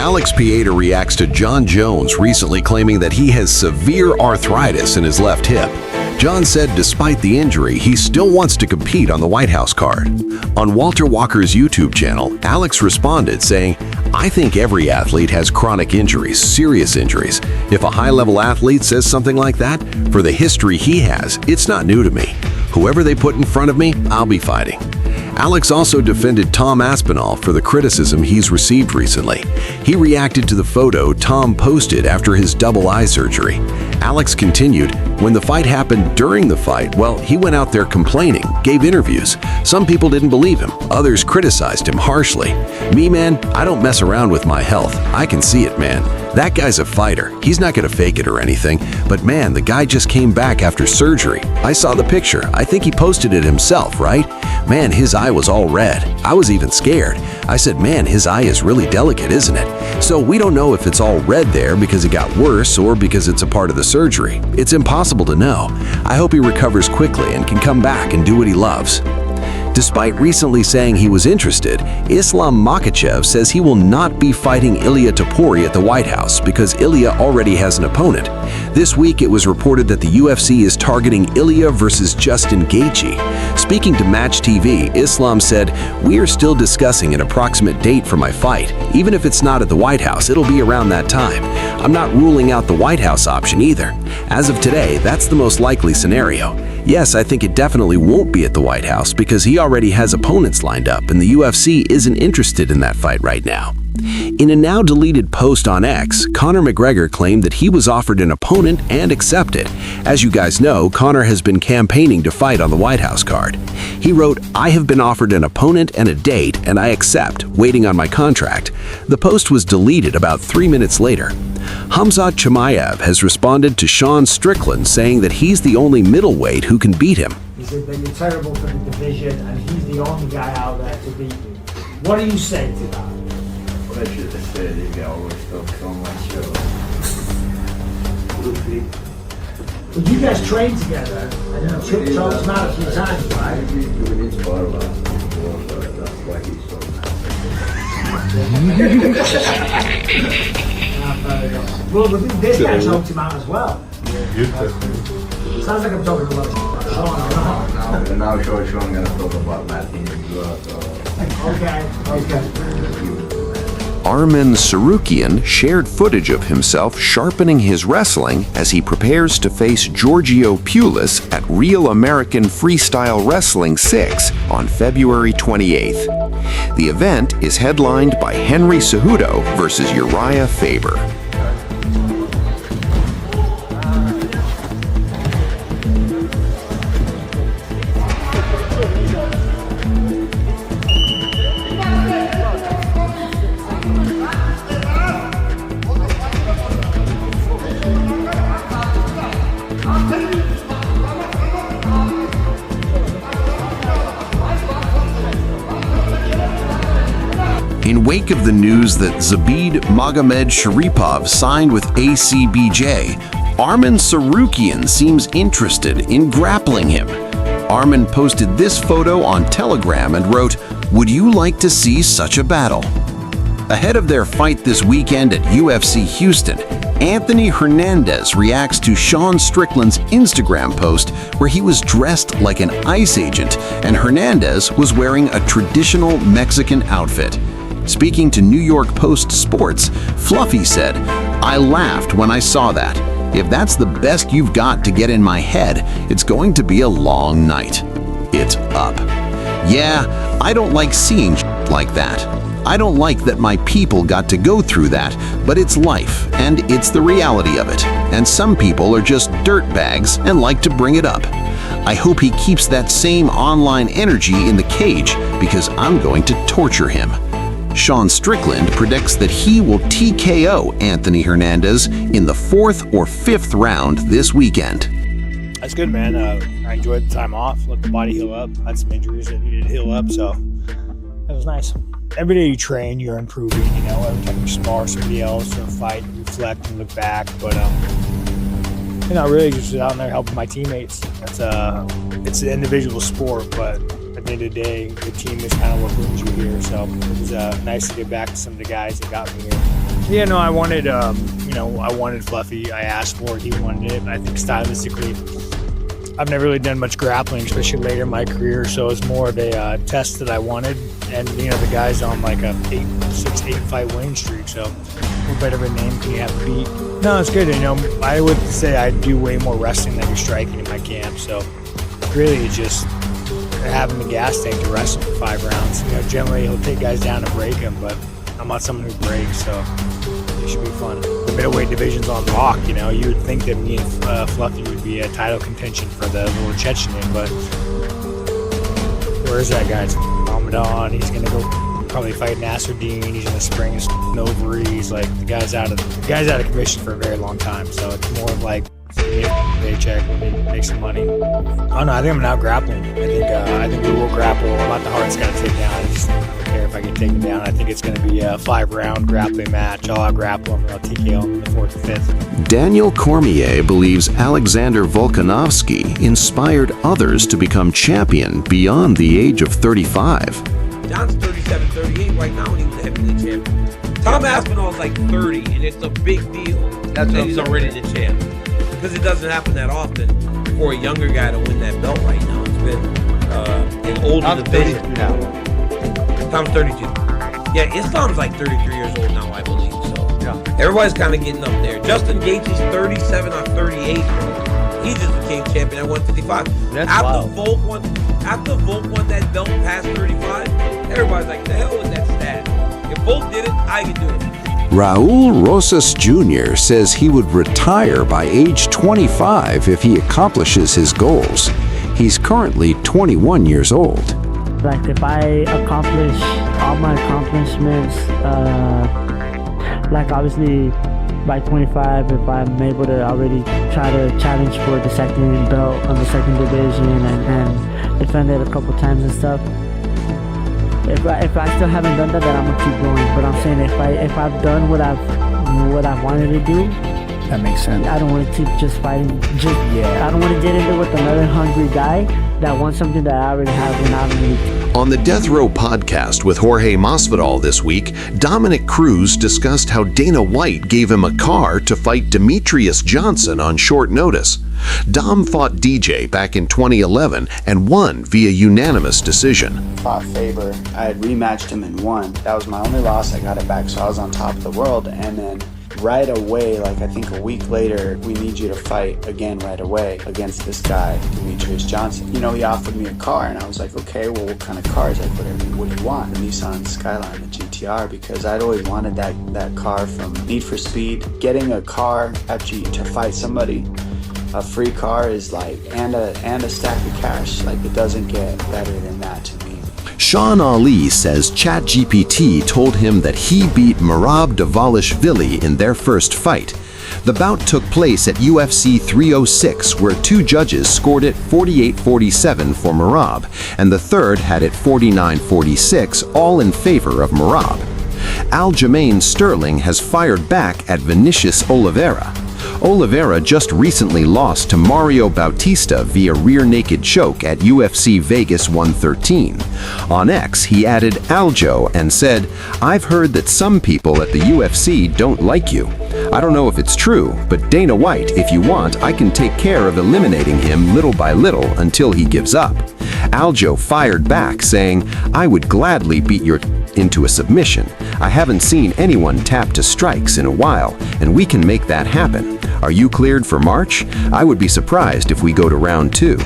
Alex Pereira reacts to John Jones recently claiming that he has severe arthritis in his left hip. John said despite the injury, he still wants to compete on the White House card. On Walter Walker's YouTube channel, Alex responded saying, "I think every athlete has chronic injuries, serious injuries. If a high-level athlete says something like that, for the history he has, it's not new to me. Whoever they put in front of me, I'll be fighting." Alex also defended Tom Aspinall for the criticism he's received recently. He reacted to the photo Tom posted after his double eye surgery. Alex continued, "When the fight happened during the fight, well, he went out there complaining, gave interviews. Some people didn't believe him, others criticized him harshly. Me, man, I don't mess around with my health. I can see it, man. That guy's a fighter. He's not gonna fake it or anything. But man, the guy just came back after surgery. I saw the picture. I think he posted it himself, right? Man, his eye was all red. I was even scared. I said, man, his eye is really delicate, isn't it? So we don't know if it's all red there because it got worse or because it's a part of the surgery. It's impossible to know. I hope he recovers quickly and can come back and do what he loves." Despite recently saying he was interested, Islam Makhachev says he will not be fighting Ilia Topuria at the White House because Ilia already has an opponent. This week, it was reported that the UFC is targeting Ilia versus Justin Gaethje. Speaking to Match TV, Islam said, "We are still discussing an approximate date for my fight. Even if it's not at the White House, it'll be around that time. I'm not ruling out the White House option either. As of today, that's the most likely scenario. Yes, I think it definitely won't be at the White House because he already has opponents lined up and the UFC isn't interested in that fight right now." In a now-deleted post on X, Conor McGregor claimed that he was offered an opponent and accepted. As you guys know, Conor has been campaigning to fight on the White House card. He wrote, "I have been offered an opponent and a date, and I accept, waiting on my contract." The post was deleted about 3 minutes later. Khamzat Chimaev has responded to Sean Strickland saying that he's the only middleweight who can beat him. He said that you're terrible for the division and he's the only guy out there to beat you. What do you say to that? What I should have said, you got all this stuff on my show. But you guys trained together and you talked him out a few times, right? He's doing his part of that. That's why he's so Well, but this guy talked him out as well. Sounds like I'm talking about Sean. And now Sean gonna talk about Latin as well. Okay. Arman Sarukian shared footage of himself sharpening his wrestling as he prepares to face Giorgio Pulis at Real American Freestyle Wrestling 6 on February 28th. The event is headlined by Henry Cejudo versus Uriah Faber. In wake of the news that Zabid Magomed Sharipov signed with ACBJ, Arman Sarukian seems interested in grappling him. Arman posted this photo on Telegram and wrote, "Would you like to see such a battle?" Ahead of their fight this weekend at UFC Houston, Anthony Hernandez reacts to Sean Strickland's Instagram post where he was dressed like an ICE agent and Hernandez was wearing a traditional Mexican outfit. Speaking to New York Post Sports, Fluffy said, "I laughed when I saw that. If that's the best you've got to get in my head, it's going to be a long night. It's up. Yeah, I don't like seeing like that. I don't like that my people got to go through that, but it's life, and it's the reality of it. And some people are just dirtbags and like to bring it up. I hope he keeps that same online energy in the cage because I'm going to torture him." Sean Strickland predicts that he will TKO Anthony Hernandez in the 4th or 5th round this weekend. That's good, man. I enjoyed the time off, let the body heal up. I had some injuries that needed to heal up, so that was nice. Every day you train, you're improving, you know, every time you spar somebody else or fight, you reflect and look back, but you know, really just out there helping my teammates. It's an individual sport, but at the end of the day, the team is kind of what brings you here. So it was nice to get back to some of the guys that got me here. Yeah, no, I wanted, I wanted Fluffy. I asked for it. He wanted it. I think stylistically, I've never really done much grappling, especially later in my career. So it was more of a test that I wanted. And, the guy's on like a 8 fight winning streak. So what better of a name can you have beat? No, it's good. I would say I do way more wrestling than you're striking in my camp. So really it's just having the gas tank to wrestle for 5 rounds. Generally he'll take guys down and break them, but I'm not someone who breaks, so it should be fun. The middleweight division's on lock. You would think that me and Fluffy would be a title contention for the little Chechenin, but where's that guy? It's Ramadan. He's gonna go probably fight Nasruddin. He's gonna spring his ovaries. Like the guy's out of commission for a very long time. So it's more of like paycheck when they make some money. Oh no, I think I'm now grappling. I think we will grapple. I'm not the hardest guy to take down. I don't care if I get taken down. I think it's going to be a 5-round grappling match. I'll grapple him and I'll TKO him in the 4th or 5th. Daniel Cormier believes Alexander Volkanovski inspired others to become champion beyond the age of 35. John's 37, 38 right now, and he's the heavyweight champion. Tom Aspinall is like 30, and it's a big deal that he's already the champ. Because it doesn't happen that often for a younger guy to win that belt right now. It's been an older division. Tom's 32. Yeah, Islam's like 33 years old now, I believe. So everybody's kind of getting up there. Justin Gaethje's 37 or 38. He just became champion at 155. After Volk won that belt past 35, everybody's like, the hell with that stat. If Volk did it, I could do it. Raul Rosas Jr. says he would retire by age 25 if he accomplishes his goals. He's currently 21 years old. Like if I accomplish all my accomplishments, like obviously by 25, if I'm able to already try to challenge for the second belt on the second division and defend it a couple times and stuff. If I still haven't done that, then I'm gonna keep going. But I'm saying if I've done what I've wanted to do, that makes sense. I don't want to keep just fighting. I don't want to get into it with another hungry guy that wants something that I already have and I don't need. On the Death Row podcast with Jorge Masvidal this week, Dominic Cruz discussed how Dana White gave him a car to fight Demetrius Johnson on short notice. Dom fought DJ back in 2011 and won via unanimous decision. Fought Faber. I had rematched him and won. That was my only loss. I got it back, so I was on top of the world. And then right away, like I think a week later, we need you to fight again right away against this guy, Demetrius Johnson. He offered me a car, and I was like, okay, well, what kind of car? He's like, what do you want? The Nissan Skyline, the GTR, because I'd always wanted that car from Need for Speed. Getting a car after you to fight somebody, a free car is like, and a stack of cash. Like, it doesn't get better than that to me. Sean Ali says ChatGPT told him that he beat Merab Dvalishvili in their first fight. The bout took place at UFC 306, where 2 judges scored it 48-47 for Merab, and the third had it 49-46, all in favor of Merab. Aljamain Sterling has fired back at Vinicius Oliveira. Oliveira just recently lost to Mario Bautista via rear naked choke at UFC Vegas 113. On X, he added Aljo and said, "I've heard that some people at the UFC don't like you. I don't know if it's true, but Dana White, if you want, I can take care of eliminating him little by little until he gives up." Aljo fired back, saying, "I would gladly beat your into a submission. I haven't seen anyone tap to strikes in a while, and we can make that happen. Are you cleared for March? I would be surprised if we go to round 2.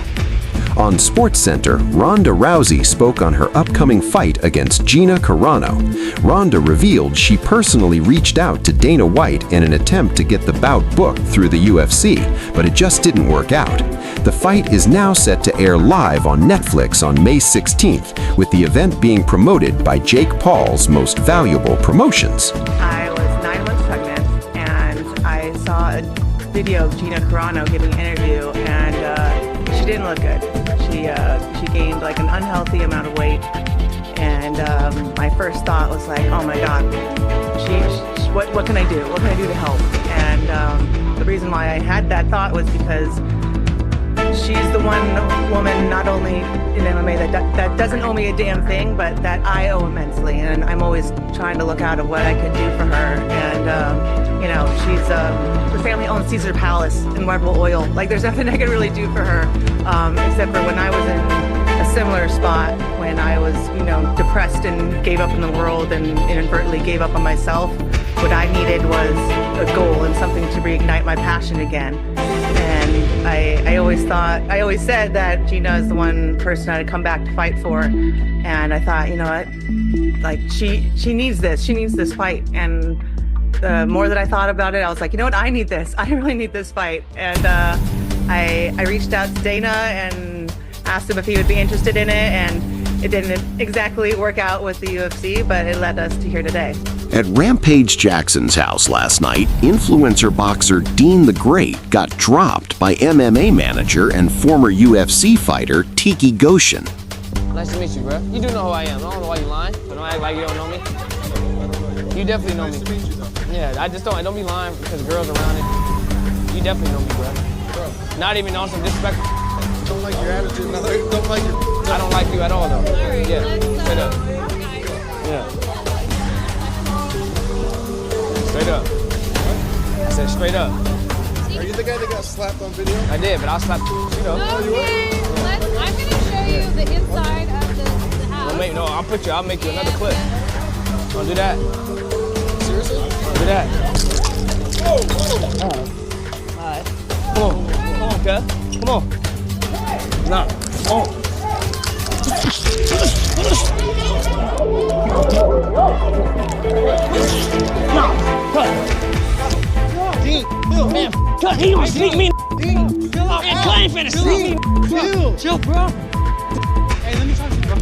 On SportsCenter, Ronda Rousey spoke on her upcoming fight against Gina Carano. Ronda revealed she personally reached out to Dana White in an attempt to get the bout booked through the UFC, but it just didn't work out. The fight is now set to air live on Netflix on May 16th, with the event being promoted by Jake Paul's Most Valuable Promotions. I was 9 months pregnant, and I saw a video of Gina Carano giving an interview, and she didn't look good. She gained like an unhealthy amount of weight, and my first thought was like, oh my God, what can I do? What can I do to help? And the reason why I had that thought was because she's the one woman, not only in MMA, that doesn't owe me a damn thing, but that I owe immensely. And I'm always trying to look out at what I could do for her. And is the family owns Caesar Palace in Rebel Oil. Like, there's nothing I could really do for her, except for when I was in a similar spot, when I was, you know, depressed and gave up on the world and inadvertently gave up on myself. What I needed was a goal and something to reignite my passion again. And I always said that Gina is the one person I'd come back to fight for. And I thought, you know what, like she needs this fight. And the more that I thought about it, I was like, you know what, I need this. I really need this fight. And I reached out to Dana and asked him if he would be interested in it. And it didn't exactly work out with the UFC, but it led us to here today. At Rampage Jackson's house last night, influencer boxer Dean the Great got dropped by MMA manager and former UFC fighter Tiki Goshen. Nice to meet you, bro. You do know who I am. I don't know why you lying, but don't act like you don't know me. You definitely know me. Yeah, I don't be lying because girls around it. You definitely know me, bro. Not even on some disrespect. Don't like your attitude. Don't like your... I don't like you at all, though. Yeah, straight up. Yeah. Straight up. I said straight up. Are you the guy that got slapped on video? I did, but I'll slap you know. Okay, I'm going to show you the inside of the house. No, I'll make you another clip. Wanna do that? Seriously? Wanna do that? Whoa! Alright. Come on, cuz. Come on. Nah, come on. Dean, man, cut, he gonna sneak me. Dean, chill out. Man, cut, ain't finna sneak me. Chill, bro. Hey, let me talk to you, bro.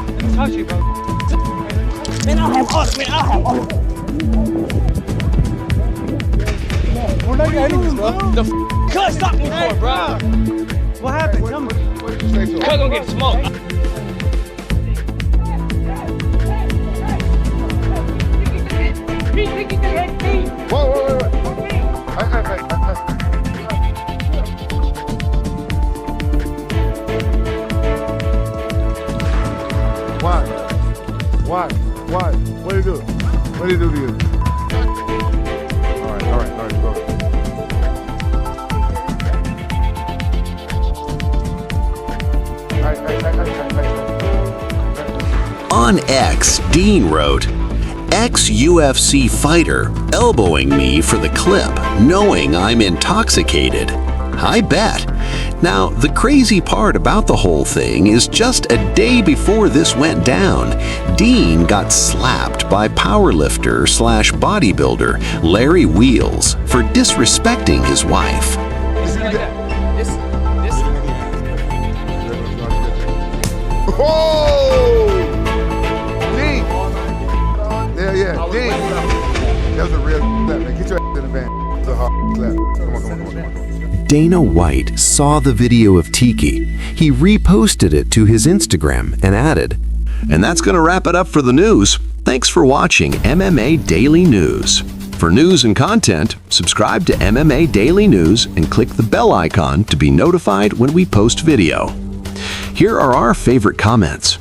Let me talk to you, bro. Man, I'll have all. We're not your enemies, bro. Cut, stop me for, bro. What happened? Tell me. What did you say to him? Cut gonna get smoked. Whoa. Why? What did he do? What did he do to you? All right, go. On X, Dean wrote, "Ex-UFC fighter elbowing me for the clip, knowing I'm intoxicated. I bet." Now, the crazy part about the whole thing is just a day before this went down, Dean got slapped by powerlifter/bodybuilder Larry Wheels for disrespecting his wife. Whoa! Dean! Yeah, Dean! That was a real slap, man. Get your ass in the van. It was a hard slap. Come on. Dana White saw the video of Tiki. He reposted it to his Instagram and added, "And that's going to wrap it up for the news. Thanks for watching MMA Daily News. For news and content, subscribe to MMA Daily News and click the bell icon to be notified when we post video." Here are our favorite comments.